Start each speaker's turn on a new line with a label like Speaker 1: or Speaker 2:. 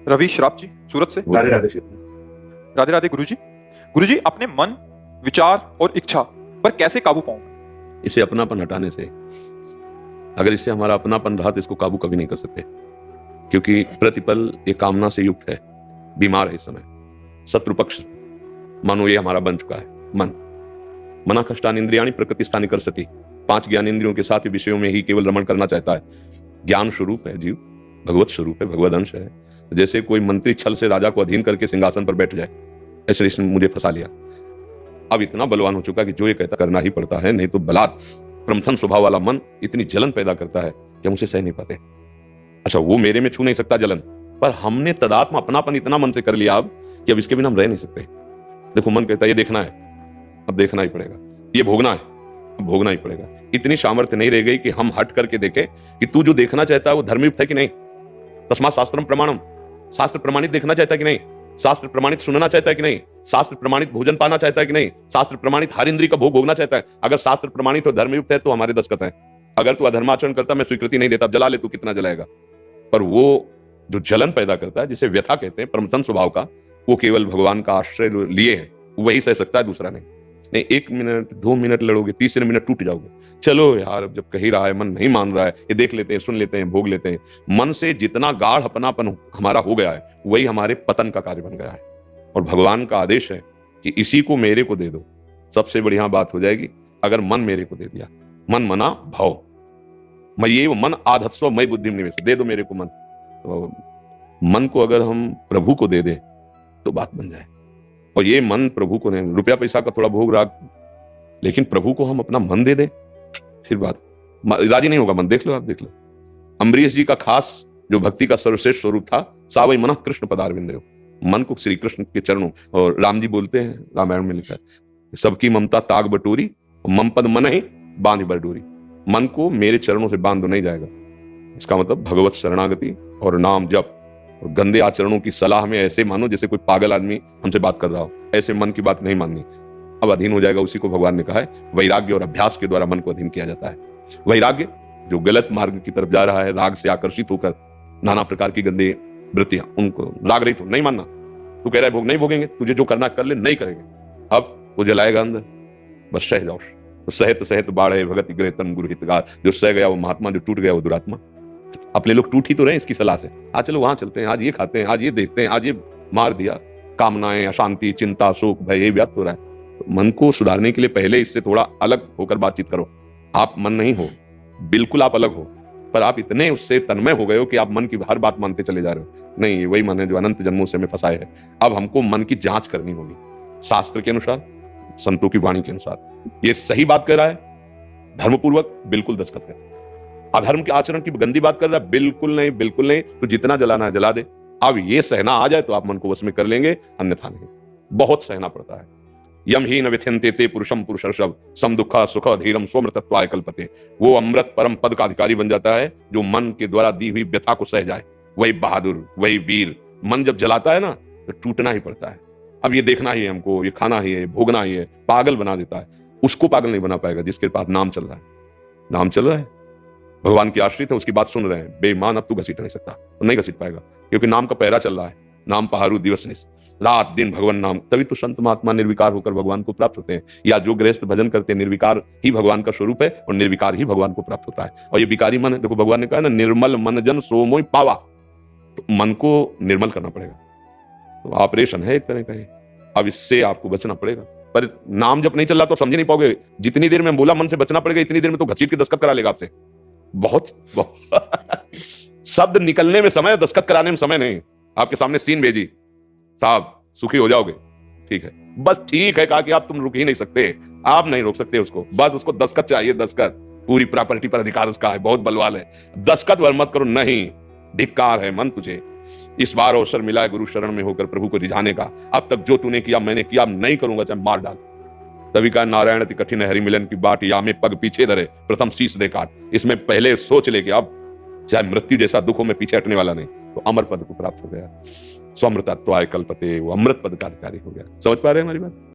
Speaker 1: रवि श्राप जी, सूरत से।
Speaker 2: राधे राधे श्री।
Speaker 1: राधे राधे गुरुजी। गुरुजी, अपने मन, विचार और इच्छा पर कैसे काबू पाऊं?
Speaker 2: इसे अपनापन हटाने से। अगर इससे हमारा अपनापन रहा तो इसको काबू कभी नहीं कर सकते, क्योंकि प्रतिपल ये कामना से युक्त है, बीमार है इस समय। शत्रु पक्ष मानो ये हमारा बन चुका है। मन मना कष्टान इंद्रियाणी प्रकृति स्थानी कर सती। 5 ज्ञान इंद्रियों के साथ विषयों में ही केवल रमण करना चाहता है। ज्ञान स्वरूप है जीव, भगवत स्वरूप है, भगवद अंश है। जैसे कोई मंत्री छल से राजा को अधीन करके सिंहासन पर बैठ जाए, ऐसे इसने मुझे फंसा लिया। अब इतना बलवान हो चुका कि जो ये कहता करना ही पड़ता है, नहीं तो बलात् प्रमथन स्वभाव वाला मन इतनी जलन पैदा करता है कि हम उसे सह नहीं पाते। अच्छा, वो मेरे में छू नहीं सकता जलन, पर हमने तदात्म अपनापन इतना मन से कर लिया अब कि अब इसके बिना हम रह नहीं सकते। देखो, मन कहता है ये देखना है, अब देखना ही पड़ेगा। ये भोगना है, अब भोगना ही पड़ेगा। इतनी सामर्थ्य नहीं रह गई कि हम हट करके देखें कि तू जो देखना चाहता है वो धर्मयुक्त है कि नहीं। तस्मात् शास्त्रम प्रमाणम। शास्त्र प्रमाणित देखना चाहता है कि नहीं, शास्त्र प्रमाणित सुनना चाहता है कि नहीं, शास्त्र प्रमाणित भोजन पाना चाहता है कि नहीं, शास्त्र प्रमाणित हर इंद्रिय का भोग भोगना चाहता है। अगर शास्त्र प्रमाणित और धर्मयुक्त है तो हमारे दस्तखत है। अगर तू अधर्माचरण करता, मैं स्वीकृति नहीं देता, जला ले तू, कितना जलाएगा। पर वो जो जलन पैदा करता है, जिसे व्यथा कहते हैं, प्रमथन स्वभाव का, वो केवल भगवान का आश्रय लिए है, वही सह सकता है, दूसरा नहीं। 1 मिनट 2 मिनट लड़ोगे, तीसरे मिनट टूट जाओगे। चलो यार, अब जब कह रहा है, मन नहीं मान रहा है, ये देख लेते हैं, सुन लेते हैं, भोग लेते हैं। मन से जितना गाढ़ अपनापन हमारा हो गया है, वही हमारे पतन का कार्य बन गया है। और भगवान का आदेश है कि इसी को मेरे को दे दो, सबसे बढ़िया बात हो जाएगी। अगर मन मेरे को दे दिया, मन मना भाव, मैं ये मन आधत्स्व मई बुद्धि निवेश, दे दो मेरे को मन। तो मन को अगर हम प्रभु को दे दे तो बात बन जाए। और ये मन प्रभु को नहीं, रुपया पैसा का थोड़ा भोग राग, लेकिन प्रभु को हम अपना मन दे दे, फिर बात राजी नहीं होगा मन। देख लो, आप देख लो, अम्बरीश जी का खास जो भक्ति का सर्वश्रेष्ठ स्वरूप था, सावई मन कृष्ण पदारविंद। मन को श्री कृष्ण के चरणों, और राम जी बोलते हैं, रामायण में लिखा है, सबकी ममता ताग बटोरी, मम पद मन ही बांध बटोरी। मन को मेरे चरणों से बांध नहीं जाएगा। इसका मतलब भगवत शरणागति और नाम जप और गंदे आचरणों की सलाह में ऐसे मानो जैसे कोई पागल आदमी हमसे बात कर रहा हो। ऐसे मन की बात नहीं माननी। अब अधीन हो जाएगा, उसी को भगवान ने कहा है वैराग्य और अभ्यास के द्वारा मन को अधीन किया जाता है। वैराग्य जो गलत मार्ग की तरफ जा रहा है, राग से आकर्षित होकर नाना प्रकार की गंदे वृत्तियां, उनको राग रहित हो, नहीं मानना। तू कह रहा है भोग, नहीं भोगेंगे, तुझे जो करना कर ले, नहीं करेंगे। अब वो जलाएगा अंदर, बस सह जाओ। तो सहत सहत बाढ़े भगत ग्रह तन गुरु हितगार। जो सह गया वो महात्मा, जो टूट गया वो दुरात्मा। अपने लोग टूट ही तो रहे इसकी सलाह से। आज चलो वहां चलते हैं, आज ये खाते हैं, आज ये देखते हैं, आज ये मार दिया। कामनाएं, अशांति, चिंता, शोक, भय, ये व्याप्त हो रहा है। तो मन को सुधारने के लिए पहले इससे थोड़ा अलग होकर बातचीत करो। आप मन नहीं हो, बिल्कुल आप अलग हो, पर आप इतने उससे तन्मय हो गए हो कि आप मन की हर बात मानते चले जा रहे हो। नहीं, वही मन है जो अनंत जन्मों से हमें फंसाए है। अब हमको मन की जांच करनी होगी, शास्त्र के अनुसार, संतों की वाणी के अनुसार। ये सही बात कर रहा है, धर्मपूर्वक, बिल्कुल दस्तखत है। अधर्म के आचरण की गंदी बात कर रहा है, बिल्कुल नहीं, बिल्कुल नहीं। तो जितना जलाना है जला दे। अब ये सहना आ जाए तो आप मन को वश में कर लेंगे, अन्यथा नहीं। बहुत सहना पड़ता है। यम ही न व्यथ्यन्ते ते पुरुषम पुरुषर्षभ सम दुखा सुख धीरम स्वमृतत्वाय कल्पते। वो अमृत परम पद का अधिकारी बन जाता है जो मन के द्वारा दी हुई व्यथा को सह जाए। वही बहादुर, वही वीर। मन जब जलाता है ना तो टूटना ही पड़ता है। अब ये देखना ही है हमको, ये खाना ही है, भोगना ही है, पागल बना देता है। उसको पागल नहीं बना पाएगा जिसके पास नाम चल रहा है। नाम चल रहा है, भगवान की आश्रित है, उसकी बात सुन रहे हैं, बेईमान अब तू घसीट नहीं सकता, नहीं घसीट पाएगा, क्योंकि नाम का पहरा चल रहा है। नाम पहारू दिवस निस, रात दिन भगवान नाम। तभी तो संत महात्मा निर्विकार होकर भगवान को प्राप्त होते हैं। या जो गृहस्थ भजन करते हैं, निर्विकार ही भगवान का स्वरूप है और निर्विकार ही भगवान को प्राप्त होता है। और ये विकारी मन है, देखो भगवान ने कहा ना, निर्मल मन जन सो मोय पावा। तो मन को निर्मल करना पड़ेगा। तो ऑपरेशन है एक तरह का। अब इससे आपको बचना पड़ेगा, पर नाम जब नहीं चल रहा तो समझ नहीं पाओगे। जितनी देर में बोला मन से बचना पड़ेगा, इतनी देर में तो घसीट के दस्तखत करा लेगा आपसे। बहुत शब्द निकलने में समय, दस्तखत कराने में समय नहीं। आपके सामने सीन भेजी, साहब सुखी हो जाओगे, ठीक है, बस ठीक है, कहा कि आप तुम रुक ही नहीं सकते, आप नहीं रोक सकते उसको, बस उसको दस्तखत चाहिए, दस्तखत। पूरी प्रॉपर्टी पर अधिकार उसका है, बहुत बलवान है। दस्तखत वर मत करो, नहीं, धिक्कार है मन तुझे। इस बार अवसर मिला है गुरु शरण में होकर प्रभु को रिझाने का। अब तक जो तूने किया मैंने किया, नहीं करूंगा, चाहे मार डाल। तभी कहा नारायण अति कठिन हरि मिलन की बाट, या में पग पीछे धरे प्रथम शीश दे काट। इसमें पहले सोच ले कि अब चाहे मृत्यु जैसा दुख हो, मैं पीछे हटने वाला नहीं। तो अमर पद को प्राप्त हो गया, स्वमृतत्वाय कल्पते, वो अमृत पद का अधिकारी हो गया। समझ पा रहे हैं हमारी बात?